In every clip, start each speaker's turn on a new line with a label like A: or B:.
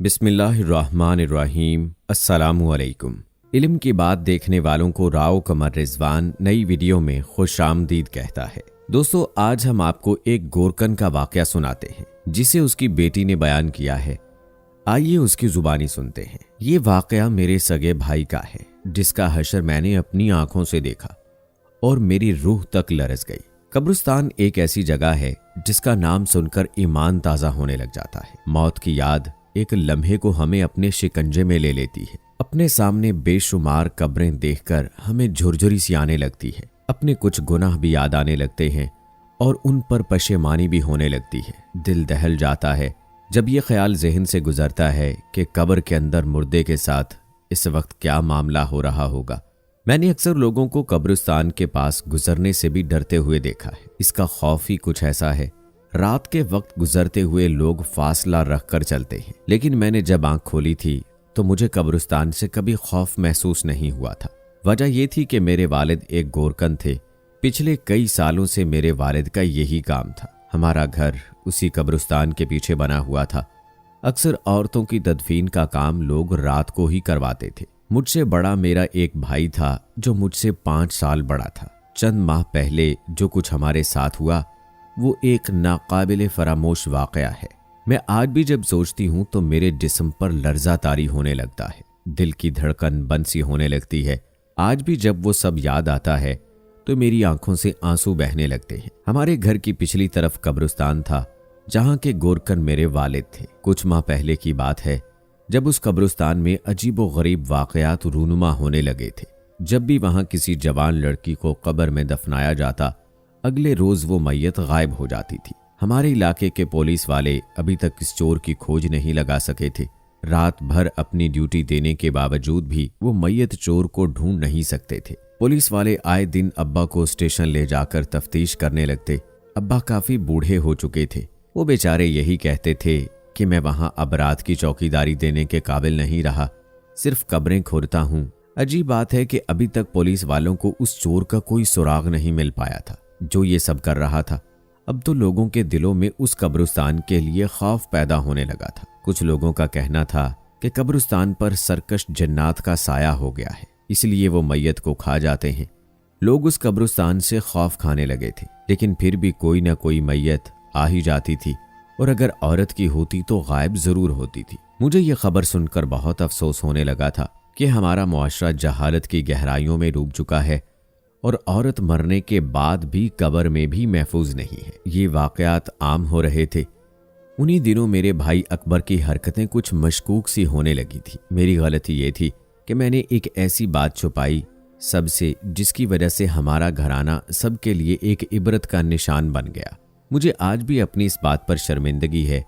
A: बिस्मिल्लाहिर्रहमानिर्रहीम। अस्सलामुअलैकुम। इल्म की बात देखने वालों को राव कमर रिजवान नई वीडियो में खुशामदीद कहता है। दोस्तों, आज हम आपको एक गोरकन का वाकया सुनाते हैं जिसे उसकी बेटी ने बयान किया है। आइए उसकी जुबानी सुनते हैं। ये वाकया मेरे सगे भाई का है जिसका हशर मैंने अपनी आंखों से देखा और मेरी रूह तक लरज गई। कब्रिस्तान एक ऐसी जगह है जिसका नाम सुनकर ईमान ताज़ा होने लग जाता है। मौत की याद एक लम्हे को हमें अपने शिकंजे में ले लेती है। अपने सामने बेशुमार कब्रें देखकर हमें झुरझुरी सी आने लगती है। अपने कुछ गुनाह भी याद आने लगते हैं और उन पर पशेमानी भी होने लगती है। दिल दहल जाता है जब ये ख्याल जहन से गुजरता है कि कब्र के अंदर मुर्दे के साथ इस वक्त क्या मामला हो रहा होगा। मैंने अक्सर लोगों को कब्रिस्तान के पास गुजरने से भी डरते हुए देखा है। इसका खौफ ही कुछ ऐसा है। रात के वक्त गुजरते हुए लोग फासला रख कर चलते हैं, लेकिन मैंने जब आंख खोली थी तो मुझे कब्रिस्तान से कभी खौफ महसूस नहीं हुआ था। वजह यह थी कि मेरे वालिद एक गोरकन थे। पिछले कई सालों से मेरे वालिद का यही काम था। हमारा घर उसी कब्रिस्तान के पीछे बना हुआ था। अक्सर औरतों की तदफीन का काम लोग रात को ही करवाते थे। मुझसे बड़ा मेरा एक भाई था जो मुझसे 5 साल बड़ा था। चंद माह पहले जो कुछ हमारे साथ हुआ वो एक नाकाबिले फरामोश वाकया है। मैं आज भी जब सोचती हूँ तो मेरे जिस्म पर लर्जा तारी होने लगता है। दिल की धड़कन बंद सी होने लगती है। आज भी जब वो सब याद आता है तो मेरी आंखों से आंसू बहने लगते हैं। हमारे घर की पिछली तरफ कब्रिस्तान था जहाँ के गोरकन मेरे वालिद थे। कुछ माह पहले की बात है जब उस कब्रिस्तान में अजीबो गरीब वाकयात रूनुमा होने लगे थे। जब भी वहां किसी जवान लड़की को कब्र में दफनाया जाता, अगले रोज वो मैयत गायब हो जाती थी। हमारे इलाके के पुलिस वाले अभी तक इस चोर की खोज नहीं लगा सके थे। रात भर अपनी ड्यूटी देने के बावजूद भी वो मैयत चोर को ढूंढ नहीं सकते थे। पुलिस वाले आए दिन अब्बा को स्टेशन ले जाकर तफ्तीश करने लगते। अब्बा काफी बूढ़े हो चुके थे। वो बेचारे यही कहते थे कि मैं वहां अब रात की चौकीदारी देने के काबिल नहीं रहा, सिर्फ कब्रें खोदता हूं। अजीब बात है कि अभी तक पुलिस वालों को उस चोर का कोई सुराग नहीं मिल पाया था जो ये सब कर रहा था। अब तो लोगों के दिलों में उस कब्रिस्तान के लिए खौफ पैदा होने लगा था। कुछ लोगों का कहना था कि कब्रिस्तान पर सरकश जन्नात का साया हो गया है, इसलिए वो मैयत को खा जाते हैं। लोग उस कब्रिस्तान से खौफ खाने लगे थे, लेकिन फिर भी कोई ना कोई मैयत आ ही जाती थी और अगर औरत की होती तो गायब जरूर होती थी। मुझे ये खबर सुनकर बहुत अफसोस होने लगा था कि हमारा मुआशरा जहालत की गहराइयों में डूब चुका है और औरत मरने के बाद भी कब्र में भी महफूज नहीं है। ये वाकयात आम हो रहे थे। उन्हीं दिनों मेरे भाई अकबर की हरकतें कुछ मशकूक सी होने लगी थी। मेरी गलती ये थी कि मैंने एक ऐसी बात छुपाई सबसे जिसकी वजह से हमारा घराना सबके लिए एक इबरत का निशान बन गया। मुझे आज भी अपनी इस बात पर शर्मिंदगी है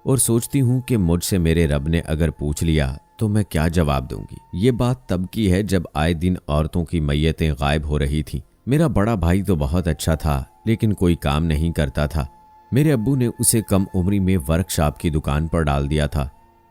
A: और सोचती हूँ कि मुझसे मेरे रब ने अगर पूछ लिया तो मैं क्या जवाब दूंगी। ये बात तब की है जब आए दिन औरतों की मैयतें गायब हो रही थीं। मेरा बड़ा भाई तो बहुत अच्छा था लेकिन कोई काम नहीं करता था। मेरे अब्बू ने उसे कम उम्री में वर्कशॉप की दुकान पर डाल दिया था,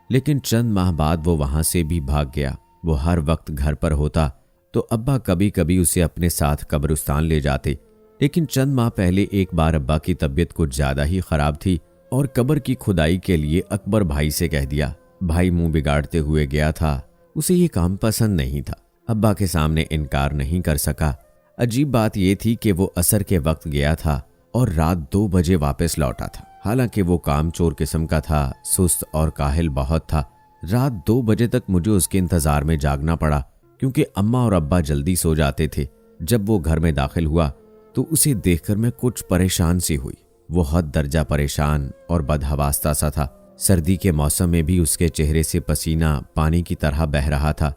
A: लेकिन चंद माह बाद वो वहां से भी भाग गया। वो हर वक्त घर पर होता तो अब्बा कभी कभी उसे अपने साथ कब्रिस्तान ले जाते, लेकिन चंद माह पहले एक बार अब्बा की तबीयत कुछ ज्यादा ही खराब थी और कब्र की खुदाई के लिए अकबर भाई से कह दिया। भाई मुंह बिगाड़ते हुए गया था। उसे ये काम पसंद नहीं था। अब्बा के सामने इनकार नहीं कर सका। अजीब बात यह थी कि वो असर के वक्त गया था और रात 2 बजे वापस लौटा था। हालांकि वो कामचोर किस्म का था, सुस्त और काहिल बहुत था। रात 2 बजे तक मुझे उसके इंतजार में जागना पड़ा क्योंकि अम्मा और अब्बा जल्दी सो जाते थे। जब वो घर में दाखिल हुआ तो उसे देखकर मैं कुछ परेशान सी हुई। वो हद दर्जा परेशान और बदहवास्ता सा था। सर्दी के मौसम में भी उसके चेहरे से पसीना पानी की तरह बह रहा था।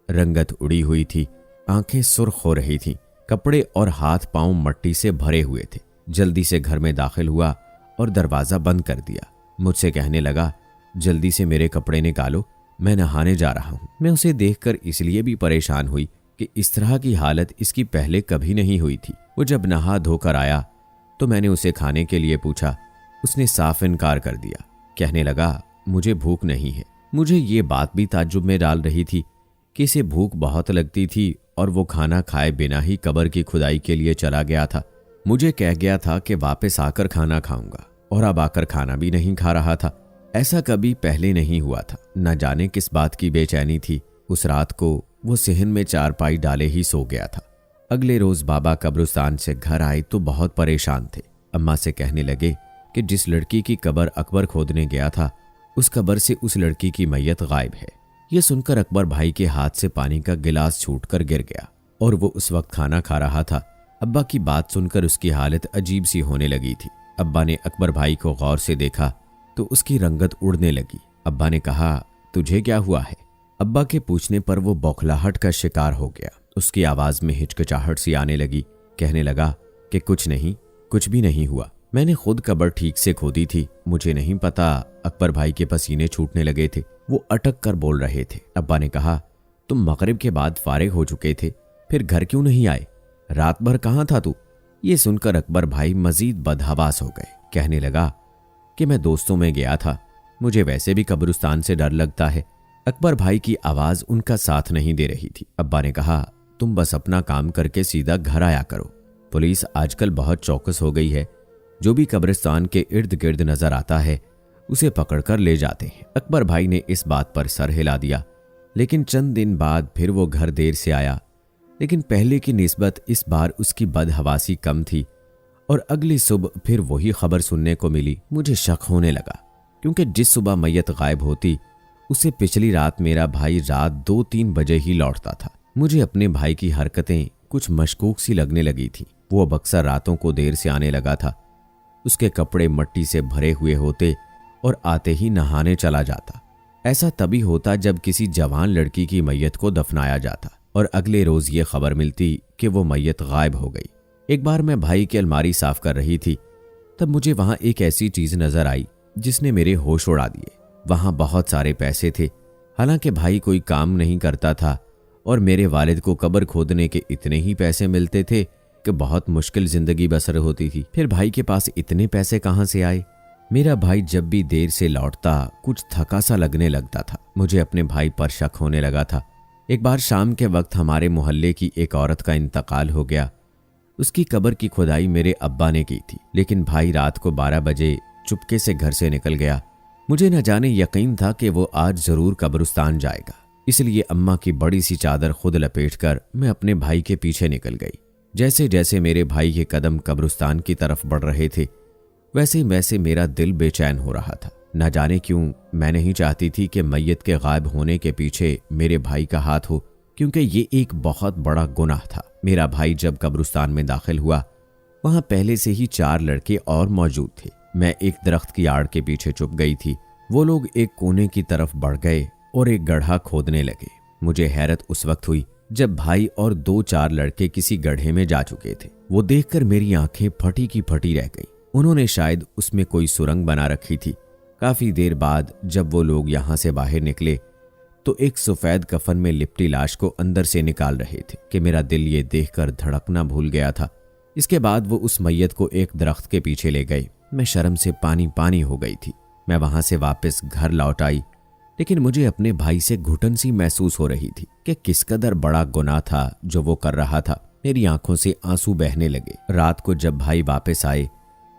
A: रंगत उड़ी हुई थी, आंखें सुर्ख हो रही थीं, कपड़े और हाथ पांव मट्टी से भरे हुए थे। जल्दी से घर में दाखिल हुआ और दरवाजा बंद कर दिया। मुझसे कहने लगा, जल्दी से मेरे कपड़े निकालो, मैं नहाने जा रहा हूँ। मैं उसे देखकर इसलिए भी परेशान हुई कि इस तरह की हालत इसकी पहले कभी नहीं हुई थी। वो जब नहा धोकर आया तो मैंने उसे खाने के लिए पूछा। उसने साफ इनकार कर दिया। कहने लगा, मुझे भूख नहीं है। मुझे ये बात भी ताज्जुब में डाल रही थी कि इसे भूख बहुत लगती थी और वो खाना खाए बिना ही कब्र की खुदाई के लिए चला गया था। मुझे कह गया था कि वापस आकर खाना खाऊंगा और अब आकर खाना भी नहीं खा रहा था। ऐसा कभी पहले नहीं हुआ था। न जाने किस बात की बेचैनी थी। उस रात को वो सेहन में चारपाई डाले ही सो गया था। अगले रोज बाबा कब्रिस्तान से घर आए तो बहुत परेशान थे। अम्मा से कहने लगे कि जिस लड़की की कब्र अकबर खोदने गया था उस कब्र से उस लड़की की मैयत गायब है। यह सुनकर अकबर भाई के हाथ से पानी का गिलास छूटकर गिर गया और वो उस वक्त खाना खा रहा था। अब्बा की बात सुनकर उसकी हालत अजीब सी होने लगी थी। अब्बा ने अकबर भाई को गौर से देखा तो उसकी रंगत उड़ने लगी। अब्बा ने कहा, तुझे क्या हुआ है? अब्बा के पूछने पर वो बौखलाहट का शिकार हो गया। उसकी आवाज में हिचकिचाहट सी आने लगी। कहने लगा कि कुछ नहीं, कुछ भी नहीं हुआ। मैंने खुद कब्र ठीक से खोदी थी, मुझे नहीं पता। अकबर भाई के पसीने छूटने लगे थे। वो अटक कर बोल रहे थे। अब्बा ने कहा, तुम मगरिब के बाद फारिग हो चुके थे, फिर घर क्यों नहीं आए? रात भर कहाँ था तू? ये सुनकर अकबर भाई मजीद बदहवास हो गए। कहने लगा कि मैं दोस्तों में गया था, मुझे वैसे भी कब्रिस्तान से डर लगता है। अकबर भाई की आवाज उनका साथ नहीं दे रही थी। अब्बा ने कहा, तुम बस अपना काम करके सीधा घर आया करो। पुलिस आजकल बहुत चौकस हो गई है। जो भी कब्रिस्तान के इर्द गिर्द नजर आता है उसे पकड़कर ले जाते हैं। अकबर भाई ने इस बात पर सर हिला दिया। लेकिन चंद दिन बाद फिर वो घर देर से आया, लेकिन पहले की निस्बत इस बार उसकी बदहवासी कम थी और अगली सुबह फिर वही खबर सुनने को मिली। मुझे शक होने लगा, क्योंकि जिस सुबह मैयत गायब होती उससे पिछली रात मेरा भाई रात 2-3 बजे ही लौटता था। मुझे अपने भाई की हरकतें कुछ मशकूक सी लगने लगी थी। वो अब अक्सर रातों को देर से आने लगा था। उसके कपड़े मिट्टी से भरे हुए होते और आते ही नहाने चला जाता। ऐसा तभी होता जब किसी जवान लड़की की मैयत को दफनाया जाता और अगले रोज ये खबर मिलती कि वो मैयत गायब हो गई। एक बार मैं भाई की अलमारी साफ कर रही थी, तब मुझे वहां एक ऐसी चीज नजर आई जिसने मेरे होश उड़ा दिए। वहां बहुत सारे पैसे थे। हालांकि भाई कोई काम नहीं करता था और मेरे वालिद को कब्र खोदने के इतने ही पैसे मिलते थे कि बहुत मुश्किल जिंदगी बसर होती थी। फिर भाई के पास इतने पैसे कहां से आए? मेरा भाई जब भी देर से लौटता कुछ थका सा लगने लगता था। मुझे अपने भाई पर शक होने लगा था। एक बार शाम के वक्त हमारे मोहल्ले की एक औरत का इंतकाल हो गया। उसकी कब्र की खुदाई मेरे अब्बा ने की थी, लेकिन भाई रात को 12 बजे चुपके से घर से निकल गया। मुझे न जाने यकीन था कि वो आज जरूर कब्रिस्तान जाएगा, इसलिए अम्मा की बड़ी सी चादर खुद लपेटकर मैं अपने भाई के पीछे निकल गई। जैसे जैसे मेरे भाई के कदम कब्रिस्तान की तरफ बढ़ रहे थे वैसे वैसे मेरा दिल बेचैन हो रहा था। न जाने क्यों मैं नहीं चाहती थी कि मैयत के गायब होने के पीछे मेरे भाई का हाथ हो, क्योंकि ये एक बहुत बड़ा गुनाह था। मेरा भाई जब कब्रिस्तान में दाखिल हुआ वहां पहले से ही 4 लड़के और मौजूद थे। मैं एक दरख्त की आड़ के पीछे छुप गई थी। वो लोग एक कोने की तरफ बढ़ गए और एक गड्ढा खोदने लगे। मुझे हैरत उस वक्त हुई जब भाई और 2-4 लड़के किसी गड्ढे में जा चुके थे। वो देखकर मेरी आंखें फटी की फटी रह गई। उन्होंने शायद उसमें कोई सुरंग बना रखी थी। काफी देर बाद जब वो लोग यहां से बाहर निकले तो एक सफेद कफन में लिपटी लाश को अंदर से निकाल रहे थे कि मेरा दिल ये देखकर धड़कना भूल गया था। इसके बाद वो उस मैयत को एक दरख्त के पीछे ले गए। मैं शर्म से पानी पानी हो गई थी। मैं वहां से वापस घर लौट आई, लेकिन मुझे अपने भाई से घुटन सी महसूस हो रही थी कि किस कदर बड़ा गुनाह था जो वो कर रहा था। मेरी आंखों से आंसू बहने लगे। रात को जब भाई वापस आए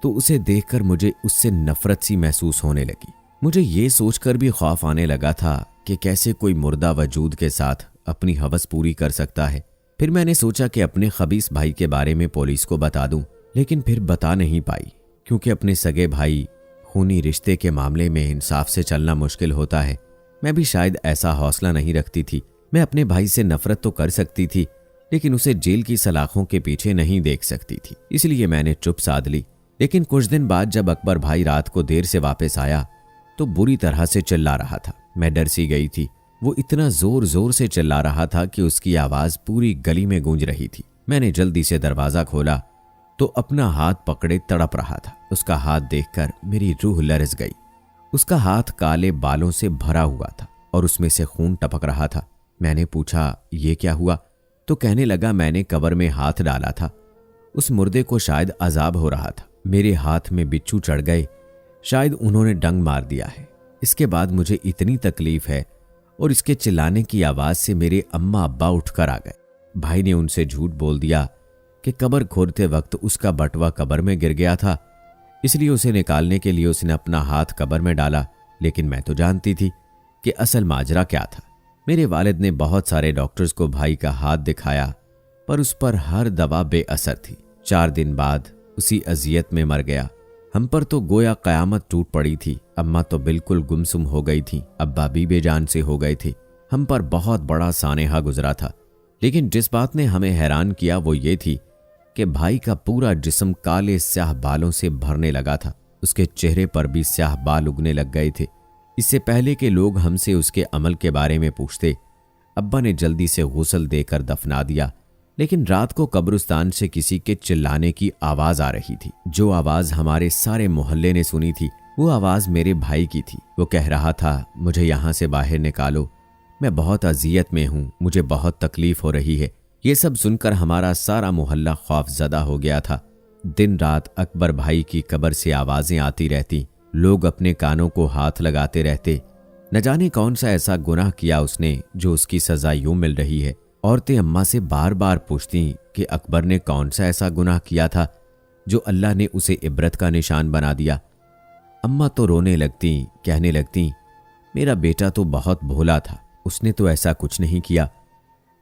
A: तो उसे देखकर मुझे उससे नफरत सी महसूस होने लगी। मुझे ये सोचकर भी खौफ आने लगा था कि कैसे कोई मुर्दा वजूद के साथ अपनी हवस पूरी कर सकता है। फिर मैंने सोचा कि अपने खबीस भाई के बारे में पुलिस को बता दूं, लेकिन फिर बता नहीं पाई, क्योंकि अपने सगे भाई खूनी रिश्ते के मामले में इंसाफ से चलना मुश्किल होता है। मैं भी शायद ऐसा हौसला नहीं रखती थी। मैं अपने भाई से नफरत तो कर सकती थी, लेकिन उसे जेल की सलाखों के पीछे नहीं देख सकती थी। इसलिए मैंने चुप साध ली। लेकिन कुछ दिन बाद जब अकबर भाई रात को देर से वापस आया तो बुरी तरह से चिल्ला रहा था। मैं डर सी गई थी। वो इतना जोर जोर से चिल्ला रहा था कि उसकी आवाज पूरी गली में गूंज रही थी। मैंने जल्दी से दरवाजा खोला तो अपना हाथ पकड़े तड़प रहा था। उसका हाथ देखकर मेरी रूह लरज गई। उसका हाथ काले बालों से भरा हुआ था और उसमें से खून टपक रहा था। मैंने पूछा, ये क्या हुआ? तो कहने लगा, मैंने कब्र में हाथ डाला था, उस मुर्दे को शायद अजाब हो रहा था। मेरे हाथ में बिच्छू चढ़ गए, शायद उन्होंने डंग मार दिया है। इसके बाद मुझे इतनी तकलीफ है। और इसके चिल्लाने की आवाज से मेरे अम्मा अब्बा उठकर आ गए। भाई ने उनसे झूठ बोल दिया कि कब्र खोदते वक्त उसका बटवा कब्र में गिर गया था, इसलिए उसे निकालने के लिए उसने अपना हाथ कब्र में डाला। लेकिन मैं तो जानती थी कि असल माजरा क्या था। मेरे वालिद ने बहुत सारे डॉक्टर्स को भाई का हाथ दिखाया, पर उस पर हर दवा बेअसर थी। 4 दिन बाद उसी अजियत में मर गया। हम पर तो गोया कयामत टूट पड़ी थी। अम्मा तो बिल्कुल गुमसुम हो गई थी, अब्बा भी बेजान से हो गए थे। हम पर बहुत बड़ा सानेहा गुजरा था। लेकिन जिस बात ने हमें हैरान किया वो ये थी कि भाई का पूरा जिस्म काले स्याह बालों से भरने लगा था। उसके चेहरे पर भी स्याह बाल उगने लग गए थे। इससे पहले कि लोग हमसे उसके अमल के बारे में पूछते, अब्बा ने जल्दी से गुस्ल देकर दफना दिया। लेकिन रात को कब्रिस्तान से किसी के चिल्लाने की आवाज आ रही थी। जो आवाज हमारे सारे मोहल्ले ने सुनी थी वो आवाज मेरे भाई की थी। वो कह रहा था, मुझे यहां से बाहर निकालो, मैं बहुत अजियत में हूं, मुझे बहुत तकलीफ हो रही है। ये सब सुनकर हमारा सारा मोहल्ला खौफजदा हो गया था। दिन रात अकबर भाई की कब्र से आवाजें आती रहती। लोग अपने कानों को हाथ लगाते रहते। न जाने कौन सा ऐसा गुनाह किया उसने जो उसकी सजा यूं मिल रही है। औरतें अम्मा से बार बार पूछती कि अकबर ने कौन सा ऐसा गुनाह किया था जो अल्लाह ने उसे इबरत का निशान बना दिया। अम्मा तो रोने लगती, कहने लगती, मेरा बेटा तो बहुत भोला था, उसने तो ऐसा कुछ नहीं किया।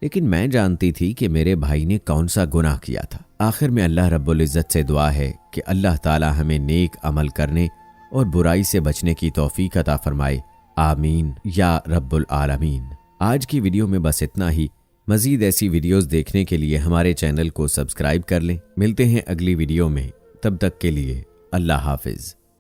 A: लेकिन मैं जानती थी कि मेरे भाई ने कौन सा गुनाह किया था। आखिर में अल्लाह रब्बुल इज़्ज़त से दुआ है कि अल्लाह ताला हमें नेक अमल करने और बुराई से बचने की तौफीक अता फरमाए। आमीन या रब्बुल आलमीन। आज की वीडियो में बस इतना ही। मज़ीद ऐसी वीडियोस देखने के लिए हमारे चैनल को सब्सक्राइब कर लें। मिलते हैं अगली वीडियो में, तब तक के लिए अल्लाह हाफिज़।